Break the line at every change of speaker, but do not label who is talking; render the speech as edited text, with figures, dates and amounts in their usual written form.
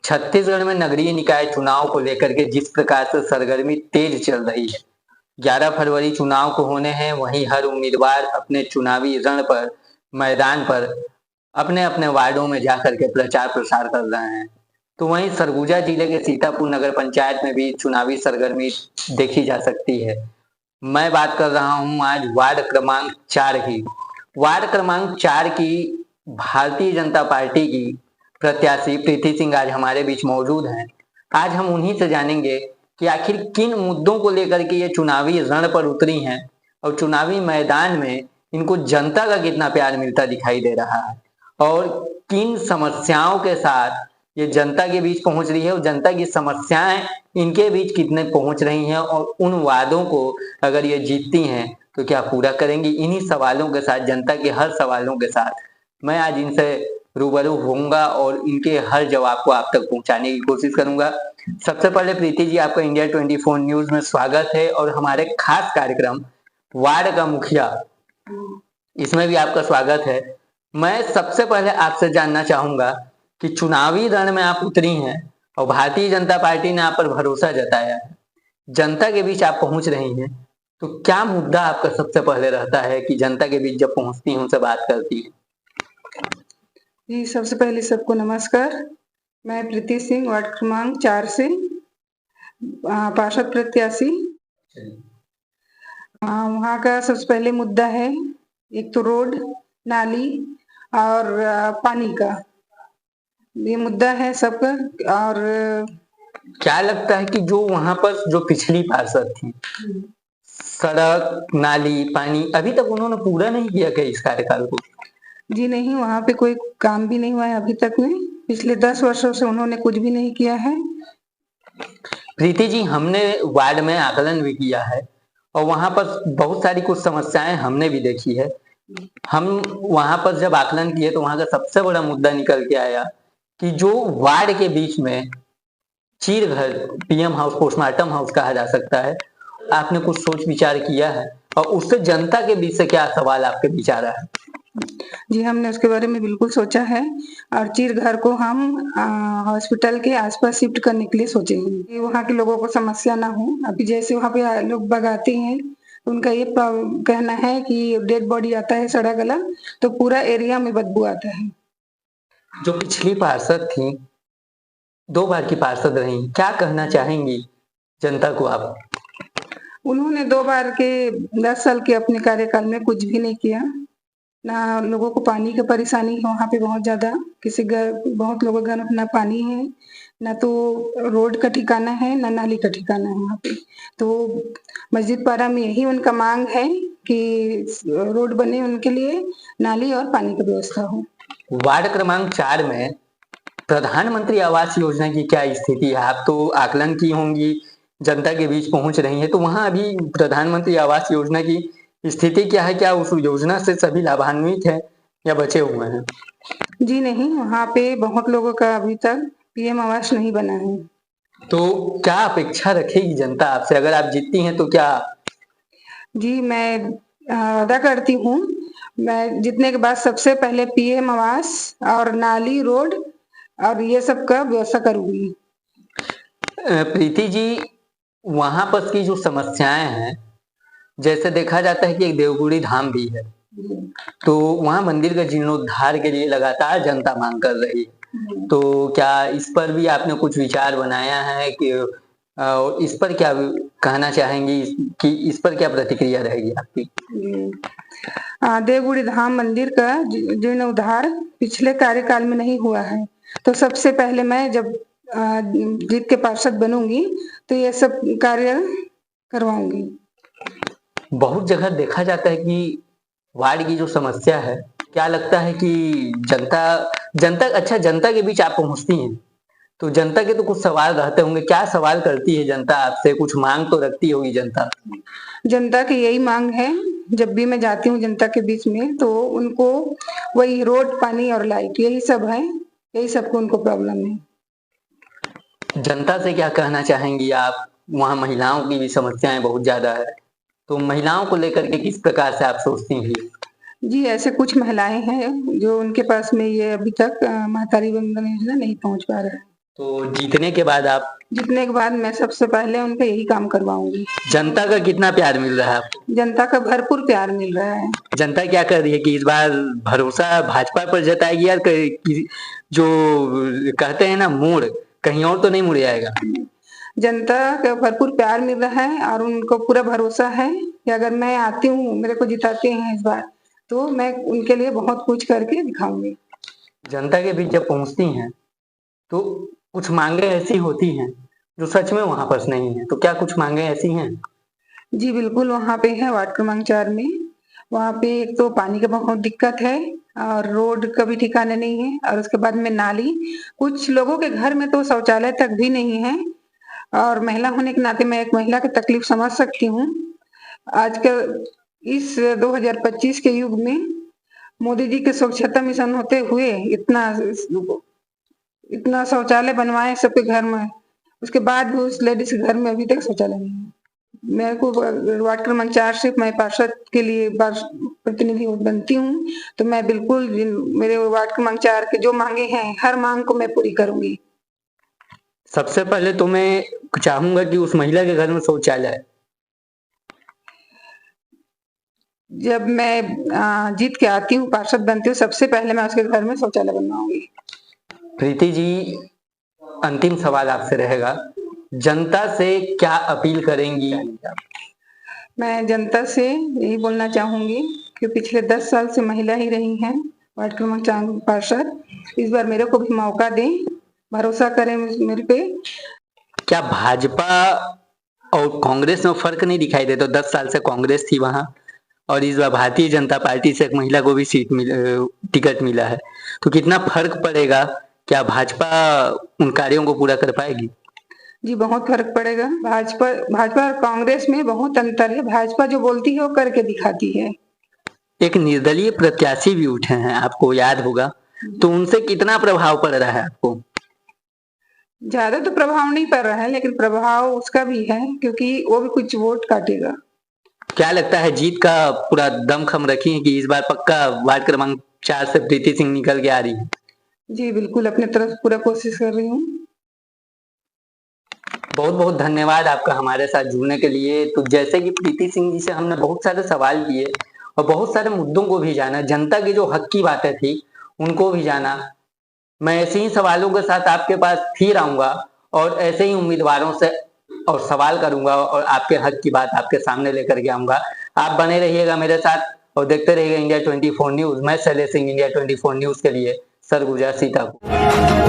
छत्तीसगढ़ में नगरीय निकाय चुनाव को लेकर के जिस प्रकार से सरगर्मी तेज चल रही है, 11 फरवरी चुनाव को होने हैं। वहीं हर उम्मीदवार अपने चुनावी रण पर, मैदान पर अपने अपने वार्डों में जाकर के प्रचार प्रसार कर रहे हैं। तो वहीं सरगुजा जिले के सीतापुर नगर पंचायत में भी चुनावी सरगर्मी देखी जा सकती है। मैं बात कर रहा हूं आज वार्ड क्रमांक 4 की। वार्ड क्रमांक 4 की भारतीय जनता पार्टी की प्रत्याशी प्रीति सिंह आज हमारे बीच मौजूद हैं। आज हम उन्हीं से जानेंगे कि आखिर किन मुद्दों को लेकर के ये चुनावी रण पर उतरी हैं और चुनावी मैदान में इनको जनता का कितना प्यार मिलता दिखाई दे रहा है और किन समस्याओं के साथ ये जनता के बीच पहुंच रही है और जनता की समस्याएं इनके बीच कितने पहुंच रही हैं और उन वादों को अगर ये जीतती हैं तो क्या पूरा करेंगी। इन्हीं सवालों के साथ, जनता के हर सवालों के साथ मैं आज इनसे रूबरू होऊंगा और इनके हर जवाब को आप तक पहुंचाने की कोशिश करूंगा। सबसे पहले प्रीति जी, आपका इंडिया 24 न्यूज में स्वागत है और हमारे खास कार्यक्रम वार्ड का मुखिया, इसमें भी आपका स्वागत है। मैं सबसे पहले आपसे जानना चाहूंगा कि चुनावी रण में आप उतरी हैं और भारतीय जनता पार्टी ने आप पर भरोसा जताया है, जनता के बीच आप पहुंच रही हैं, तो क्या मुद्दा आपका सबसे पहले रहता है कि जनता के बीच जब पहुंचती हैं उनसे बात करती है?
जी, सबसे पहले सबको नमस्कार। मैं प्रीति सिंह वार्ड क्रमांक 4 से पार्षद प्रत्याशी। वहाँ का सबसे पहले मुद्दा है एक तो रोड, नाली और पानी का, ये मुद्दा है सबका। और
क्या लगता है कि जो वहां पर जो पिछली पार्षद थी, सड़क, नाली, पानी, अभी तक उन्होंने पूरा नहीं किया क्या इस कार्यकाल को?
जी नहीं, वहाँ पे कोई काम भी नहीं हुआ है अभी तक में। पिछले 10 वर्षों से उन्होंने कुछ भी नहीं किया है।
प्रीति जी, हमने वार्ड में आकलन भी किया है और वहां पर बहुत सारी कुछ समस्याएं हमने भी देखी है। हम वहां पर जब आकलन किए तो वहां का सबसे बड़ा मुद्दा निकल के आया कि जो वार्ड के बीच में चीर घर, पीएम हाउस, पोस्टमार्टम हाउस कहा जा सकता है, आपने कुछ सोच विचार किया है और उससे जनता के बीच से क्या सवाल आपके बीच आ रहा है?
जी, हमने उसके बारे में बिल्कुल सोचा है और चीर घर को हम हॉस्पिटल के आसपास शिफ्ट करने के लिए सोचेंगे कि वहाँ के लोगों को समस्या ना हो। अभी जैसे वहाँ पे लोग भगाते हैं, उनका ये कहना है कि डेड बॉडी आता है सड़ा गला, तो पूरा एरिया में बदबू आता है।
जो पिछली पार्षद थी, 2 बार की पार्षद रही, क्या कहना चाहेंगी जनता को आप?
उन्होंने 2 बार के 10 साल के अपने कार्यकाल में कुछ भी नहीं किया। ना लोगों को पानी की परेशानी है वहाँ पे बहुत ज्यादा, किसी घर, बहुत लोगों के घर में ना पानी है, ना तो रोड का ठिकाना है, ना नाली का ठिकाना है वहाँ पे। तो मस्जिद पारा में यही उनका मांग है कि रोड बने उनके लिए, नाली और पानी की व्यवस्था हो।
वार्ड क्रमांक 4 में प्रधानमंत्री आवास योजना की क्या स्थिति है? आप तो आकलन की होंगी, जनता के बीच पहुंच रही है, तो वहां अभी प्रधानमंत्री आवास योजना की स्थिति क्या है? क्या उस योजना से सभी लाभान्वित है या बचे हुए हैं?
जी नहीं, वहाँ पे बहुत लोगों का अभी तक पीएम आवास नहीं बना है।
तो क्या अपेक्षा रखेगी जनता आपसे अगर आप जीतती हैं तो? क्या
जी, मैं अदा करती हूँ, मैं जीतने के बाद सबसे पहले पीएम आवास और नाली, रोड और ये सब का व्यवस्था करूंगी।
प्रीति जी, वहां पर की जो समस्याएं हैं, जैसे देखा जाता है कि एक देवगुड़ी धाम भी है, तो वहां मंदिर का जीर्णोद्धार के लिए लगातार जनता मांग कर रही है, तो क्या इस पर भी आपने कुछ विचार बनाया है कि इस पर क्या कहना चाहेंगी कि इस पर क्या प्रतिक्रिया रहेगी आपकी?
देवगुड़ी धाम मंदिर का जीर्णोद्धार पिछले कार्यकाल में नहीं हुआ है, तो सबसे पहले मैं जब जीत के पार्षद बनूंगी तो ये सब कार्य करवाऊंगी।
बहुत जगह देखा जाता है कि वार्ड की जो समस्या है, क्या लगता है कि जनता के बीच आप पहुंचती हैं तो जनता के तो कुछ सवाल रहते होंगे, क्या सवाल करती है जनता आपसे? कुछ मांग तो रखती होगी जनता।
जनता की यही मांग है, जब भी मैं जाती हूँ जनता के बीच में तो उनको वही रोड, पानी और लाइट, यही सब है, यही सबको उनको प्रॉब्लम है।
जनता से क्या कहना चाहेंगी आप? वहाँ महिलाओं की भी समस्याएं बहुत ज्यादा है, तो महिलाओं को लेकर के किस प्रकार से आप सोचती हैं?
जी, ऐसे कुछ महिलाएं हैं जो उनके पास में ये अभी तक महतारी वंदना योजना नहीं पहुंच पा रहा है।
तो जीतने के बाद
मैं सबसे पहले उनका यही काम करवाऊंगी।
जनता का कितना प्यार मिल रहा है आपको?
जनता का भरपूर प्यार मिल रहा है।
जनता क्या कर रही है कि इस बार भरोसा भाजपा पर जताएगी या जो कहते हैं ना मोड़ कहीं और तो नहीं मुड़ जाएगा?
जनता का भरपूर प्यार मिल रहा है और उनको पूरा भरोसा है कि अगर मैं आती हूँ, मेरे को जिताते हैं इस बार, तो मैं उनके लिए बहुत कुछ करके दिखाऊंगी।
जनता के बीच जब पहुंचती हैं तो कुछ मांगे ऐसी होती हैं जो सच में वहां पर नहीं है, तो क्या कुछ मांगे ऐसी हैं?
जी बिल्कुल, वहाँ पे है वार्ड क्रमांक 4 में। वहाँ पे एक तो पानी की बहुत दिक्कत है और रोड का भी ठिकाना नहीं है और उसके बाद में नाली, कुछ लोगों के घर में तो शौचालय तक भी नहीं है और महिला होने के नाते मैं एक महिला की तकलीफ समझ सकती हूँ। आजकल इस 2025 के युग में मोदी जी के स्वच्छता मिशन होते हुए इतना शौचालय बनवाए सबके घर में, उसके बाद भी उस लेडीज के घर में अभी तक शौचालय नहीं है। मेरे को वार्ड क्रमांक 4 से मैं पार्षद के लिए प्रतिनिधि बनती हूँ, तो मैं बिल्कुल मेरे वार्ड क्रमांक 4 के जो मांगे हैं हर मांग को मैं पूरी करूंगी।
सबसे पहले तो मैं चाहूंगा कि उस महिला के घर में शौचालय है।
जब मैं जीत के आती हूँ, पार्षद बनती हूँ, सबसे पहले मैं उसके घर में शौचालय बनवाऊंगी।
प्रीति जी, अंतिम सवाल आपसे रहेगा, जनता से क्या अपील करेंगी?
मैं जनता से यही बोलना चाहूंगी कि पिछले 10 साल से महिला ही रही हैं वार्ड क्रमांक 4 पार्षद, इस बार मेरे को भी मौका दें, भरोसा करें मेरे पे।
क्या भाजपा और कांग्रेस में फर्क नहीं दिखाई देता? 10 साल से कांग्रेस थी वहां और इस बार भारतीय जनता पार्टी से एक महिला को भी टिकट मिला है, तो कितना फर्क पड़ेगा? क्या भाजपा उन कार्यों को पूरा कर पाएगी?
जी बहुत फर्क पड़ेगा। भाजपा और कांग्रेस में बहुत अंतर है। भाजपा जो बोलती है वो करके दिखाती है।
एक निर्दलीय प्रत्याशी भी उठे हैं, आपको याद होगा, तो उनसे कितना प्रभाव पड़ रहा है आपको?
ज्यादा तो प्रभाव नहीं पड़ रहा है, लेकिन प्रभाव उसका भी है क्योंकि वो भी कुछ वोट काटेगा।
क्या लगता है जीत का पूरा दमखम रखी है कि इस बार पक्का वार्ड क्रमांक 4 से प्रीति सिंह निकल के आ रही है?
जी बिल्कुल, अपने तरफ पूरा कोशिश कर रही हूँ।
बहुत बहुत धन्यवाद आपका हमारे साथ जुड़ने के लिए। तो जैसे कि प्रीति सिंह जी से हमने बहुत सारे सवाल किए और बहुत सारे मुद्दों को भी जाना, जनता की जो हक की बातें थी उनको भी जाना। मैं ऐसे ही सवालों के साथ आपके पास फिर आऊंगा और ऐसे ही उम्मीदवारों से और सवाल करूंगा और आपके हक की बात आपके सामने लेकर के आऊंगा। आप बने रहिएगा मेरे साथ और देखते रहिएगा इंडिया 24 न्यूज। मैं शैलेश सिंह, इंडिया 24 न्यूज के लिए सरगुजा सीतापुर।